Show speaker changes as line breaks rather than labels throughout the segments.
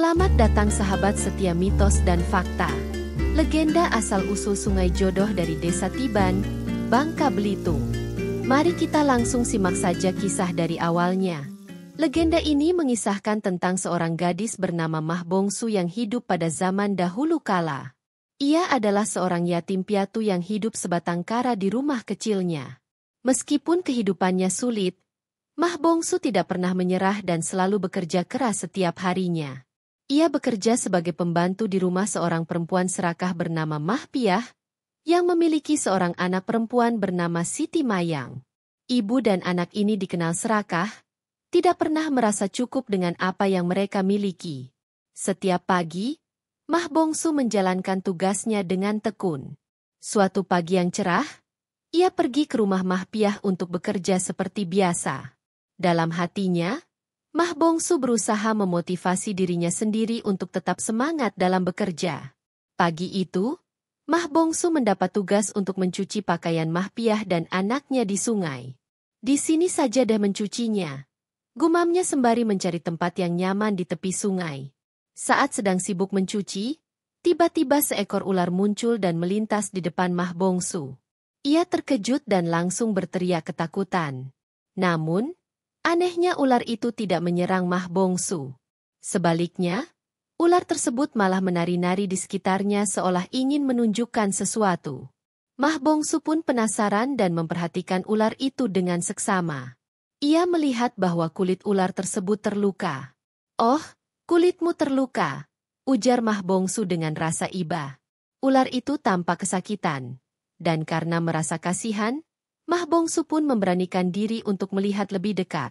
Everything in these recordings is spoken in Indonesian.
Selamat datang sahabat setia mitos dan fakta. Legenda asal-usul Sungai Jodoh dari Desa Tiban, Bangka Belitung. Mari kita langsung simak saja kisah dari awalnya. Legenda ini mengisahkan tentang seorang gadis bernama Mah Bongsu yang hidup pada zaman dahulu kala. Ia adalah seorang yatim piatu yang hidup sebatang kara di rumah kecilnya. Meskipun kehidupannya sulit, Mah Bongsu tidak pernah menyerah dan selalu bekerja keras setiap harinya. Ia bekerja sebagai pembantu di rumah seorang perempuan serakah bernama Mah Piah, yang memiliki seorang anak perempuan bernama Siti Mayang. Ibu dan anak ini dikenal serakah, tidak pernah merasa cukup dengan apa yang mereka miliki. Setiap pagi, Mah Bongsu menjalankan tugasnya dengan tekun. Suatu pagi yang cerah, ia pergi ke rumah Mah Piah untuk bekerja seperti biasa. Dalam hatinya, Mah Bongsu berusaha memotivasi dirinya sendiri untuk tetap semangat dalam bekerja. Pagi itu, Mah Bongsu mendapat tugas untuk mencuci pakaian Mah Piah dan anaknya di sungai. Di sini saja dah mencucinya, gumamnya sembari mencari tempat yang nyaman di tepi sungai. Saat sedang sibuk mencuci, tiba-tiba seekor ular muncul dan melintas di depan Mah Bongsu. Ia terkejut dan langsung berteriak ketakutan. Namun, anehnya ular itu tidak menyerang Mah Bongsu. Sebaliknya, ular tersebut malah menari-nari di sekitarnya seolah ingin menunjukkan sesuatu. Mah Bongsu pun penasaran dan memperhatikan ular itu dengan seksama. Ia melihat bahwa kulit ular tersebut terluka. "Oh, kulitmu terluka," ujar Mah Bongsu dengan rasa iba. Ular itu tampak kesakitan, dan karena merasa kasihan, Mah Bongsu pun memberanikan diri untuk melihat lebih dekat.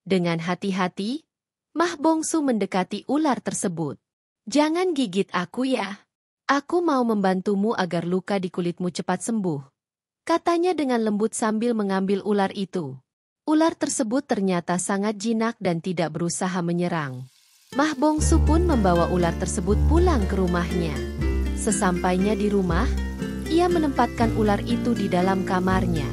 Dengan hati-hati, Mah Bongsu mendekati ular tersebut. "Jangan gigit aku ya. Aku mau membantumu agar luka di kulitmu cepat sembuh," katanya dengan lembut sambil mengambil ular itu. Ular tersebut ternyata sangat jinak dan tidak berusaha menyerang. Mah Bongsu pun membawa ular tersebut pulang ke rumahnya. Sesampainya di rumah, ia menempatkan ular itu di dalam kamarnya.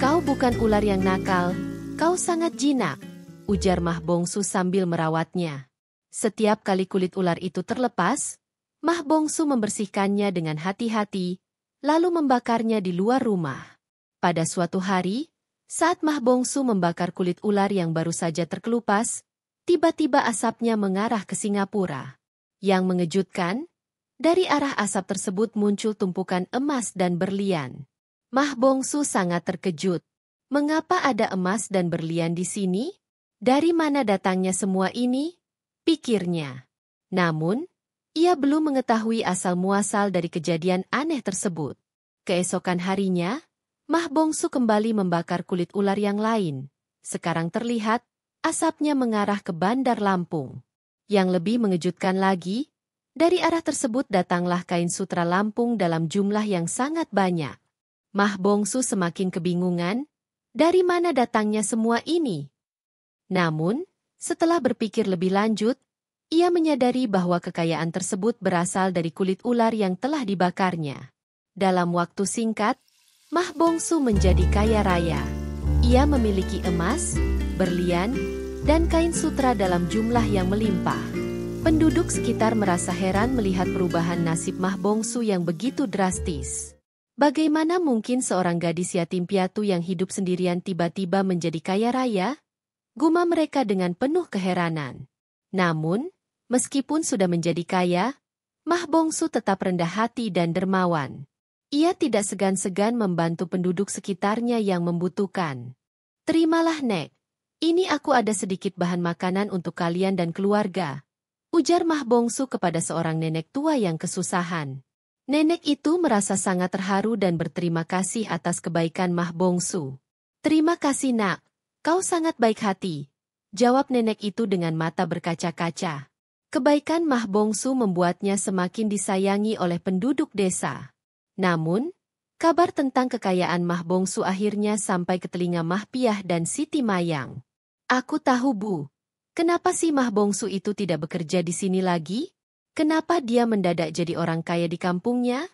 "Kau bukan ular yang nakal, kau sangat jinak," ujar Mah Bongsu sambil merawatnya. Setiap kali kulit ular itu terlepas, Mah Bongsu membersihkannya dengan hati-hati, lalu membakarnya di luar rumah. Pada suatu hari, saat Mah Bongsu membakar kulit ular yang baru saja terkelupas, tiba-tiba asapnya mengarah ke Singapura. Yang mengejutkan, dari arah asap tersebut muncul tumpukan emas dan berlian. Mah Bongsu sangat terkejut. Mengapa ada emas dan berlian di sini? Dari mana datangnya semua ini? Pikirnya. Namun, ia belum mengetahui asal-muasal dari kejadian aneh tersebut. Keesokan harinya, Mah Bongsu kembali membakar kulit ular yang lain. Sekarang terlihat, asapnya mengarah ke Bandar Lampung. Yang lebih mengejutkan lagi, dari arah tersebut datanglah kain sutra Lampung dalam jumlah yang sangat banyak. Mah Bongsu semakin kebingungan, dari mana datangnya semua ini? Namun, setelah berpikir lebih lanjut, ia menyadari bahwa kekayaan tersebut berasal dari kulit ular yang telah dibakarnya. Dalam waktu singkat, Mah Bongsu menjadi kaya raya. Ia memiliki emas, berlian, dan kain sutra dalam jumlah yang melimpah. Penduduk sekitar merasa heran melihat perubahan nasib Mah Bongsu yang begitu drastis. Bagaimana mungkin seorang gadis yatim piatu yang hidup sendirian tiba-tiba menjadi kaya raya? Gumam mereka dengan penuh keheranan. Namun, meskipun sudah menjadi kaya, Mah Bongsu tetap rendah hati dan dermawan. Ia tidak segan-segan membantu penduduk sekitarnya yang membutuhkan. "Terimalah, Nek. Ini aku ada sedikit bahan makanan untuk kalian dan keluarga," ujar Mah Bongsu kepada seorang nenek tua yang kesusahan. Nenek itu merasa sangat terharu dan berterima kasih atas kebaikan Mah Bongsu. "Terima kasih, Nak. Kau sangat baik hati," jawab nenek itu dengan mata berkaca-kaca. Kebaikan Mah Bongsu membuatnya semakin disayangi oleh penduduk desa. Namun, kabar tentang kekayaan Mah Bongsu akhirnya sampai ke telinga Mah Piah dan Siti Mayang. "Aku tahu, Bu. Kenapa si Mah Bongsu itu tidak bekerja di sini lagi? Kenapa dia mendadak jadi orang kaya di kampungnya?"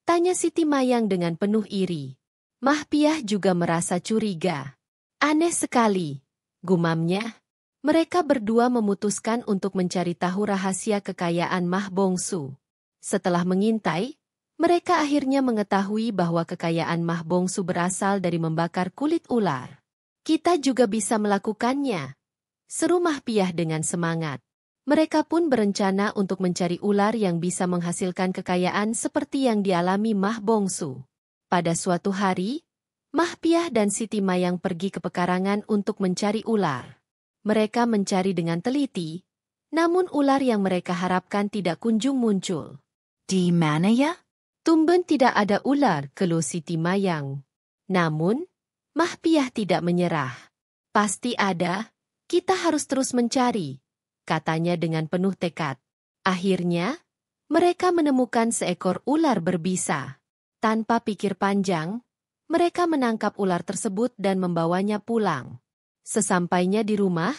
tanya Siti Mayang dengan penuh iri. Mah Piah juga merasa curiga. "Aneh sekali," gumamnya. Mereka berdua memutuskan untuk mencari tahu rahasia kekayaan Mah Bongsu. Setelah mengintai, mereka akhirnya mengetahui bahwa kekayaan Mah Bongsu berasal dari membakar kulit ular. Kita juga bisa melakukannya, seru Mah Piah dengan semangat. Mereka pun berencana untuk mencari ular yang bisa menghasilkan kekayaan seperti yang dialami Mah Bongsu. Pada suatu hari, Mah Piah dan Siti Mayang pergi ke pekarangan untuk mencari ular. Mereka mencari dengan teliti, namun ular yang mereka harapkan tidak kunjung muncul.
Di mana ya?
Tumben tidak ada ular, keluh Siti Mayang. Namun, Mah Piah tidak menyerah. Pasti ada, kita harus terus mencari, katanya dengan penuh tekad. Akhirnya, mereka menemukan seekor ular berbisa. Tanpa pikir panjang, mereka menangkap ular tersebut dan membawanya pulang. Sesampainya di rumah,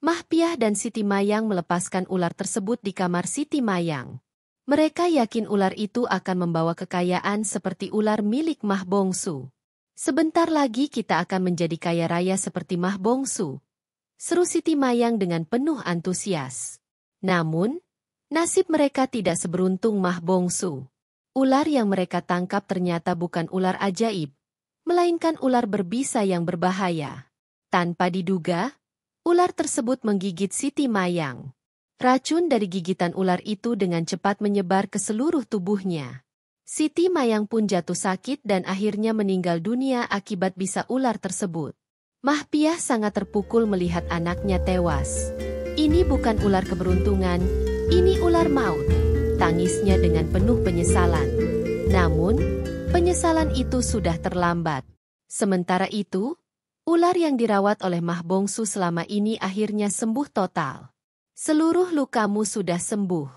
Mah Piah dan Siti Mayang melepaskan ular tersebut di kamar Siti Mayang. Mereka yakin ular itu akan membawa kekayaan seperti ular milik Mah Bongsu. Sebentar lagi kita akan menjadi kaya raya seperti Mah Bongsu, seru Siti Mayang dengan penuh antusias. Namun, nasib mereka tidak seberuntung Mah Bongsu. Ular yang mereka tangkap ternyata bukan ular ajaib, melainkan ular berbisa yang berbahaya. Tanpa diduga, ular tersebut menggigit Siti Mayang. Racun dari gigitan ular itu dengan cepat menyebar ke seluruh tubuhnya. Siti Mayang pun jatuh sakit dan akhirnya meninggal dunia akibat bisa ular tersebut. Mah Piah sangat terpukul melihat anaknya tewas. Ini bukan ular keberuntungan, ini ular maut, tangisnya dengan penuh penyesalan. Namun, penyesalan itu sudah terlambat. Sementara itu, ular yang dirawat oleh Mah Bongsu selama ini akhirnya sembuh total. Seluruh lukamu sudah sembuh.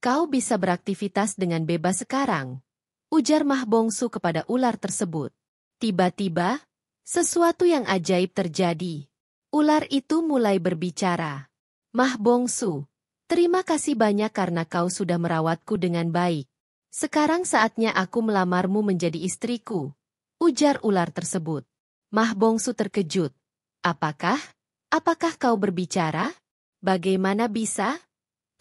Kau bisa beraktivitas dengan bebas sekarang, ujar Mah Bongsu kepada ular tersebut. Tiba-tiba, sesuatu yang ajaib terjadi. Ular itu mulai berbicara. Mah Bongsu, terima kasih banyak karena kau sudah merawatku dengan baik. Sekarang saatnya aku melamarmu menjadi istriku, ujar ular tersebut. Mah Bongsu terkejut. Apakah kau berbicara? Bagaimana bisa?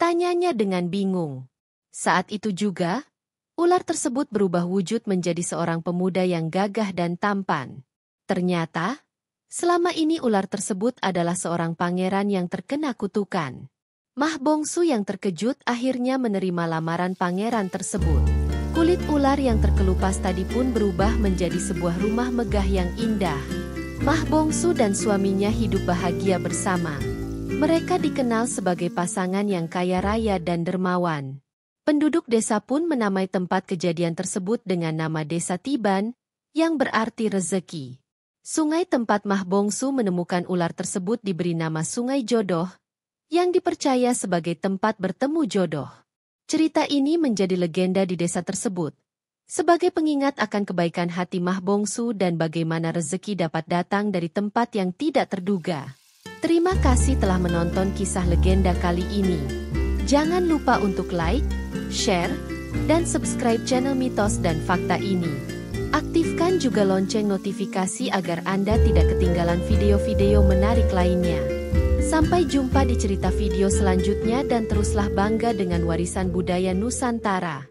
Tanyanya dengan bingung. Saat itu juga, ular tersebut berubah wujud menjadi seorang pemuda yang gagah dan tampan. Ternyata, selama ini ular tersebut adalah seorang pangeran yang terkena kutukan. Mah Bongsu yang terkejut akhirnya menerima lamaran pangeran tersebut. Kulit ular yang terkelupas tadi pun berubah menjadi sebuah rumah megah yang indah. Mah Bongsu dan suaminya hidup bahagia bersama. Mereka dikenal sebagai pasangan yang kaya raya dan dermawan. Penduduk desa pun menamai tempat kejadian tersebut dengan nama Desa Tiban, yang berarti rezeki. Sungai tempat Mah Bongsu menemukan ular tersebut diberi nama Sungai Jodoh, yang dipercaya sebagai tempat bertemu jodoh. Cerita ini menjadi legenda di desa tersebut, sebagai pengingat akan kebaikan hati Mah Bongsu dan bagaimana rezeki dapat datang dari tempat yang tidak terduga. Terima kasih telah menonton kisah legenda kali ini. Jangan lupa untuk like, share, dan subscribe channel Mitos dan Fakta ini. Aktifkan juga lonceng notifikasi agar Anda tidak ketinggalan video-video menarik lainnya. Sampai jumpa di cerita video selanjutnya dan teruslah bangga dengan warisan budaya Nusantara.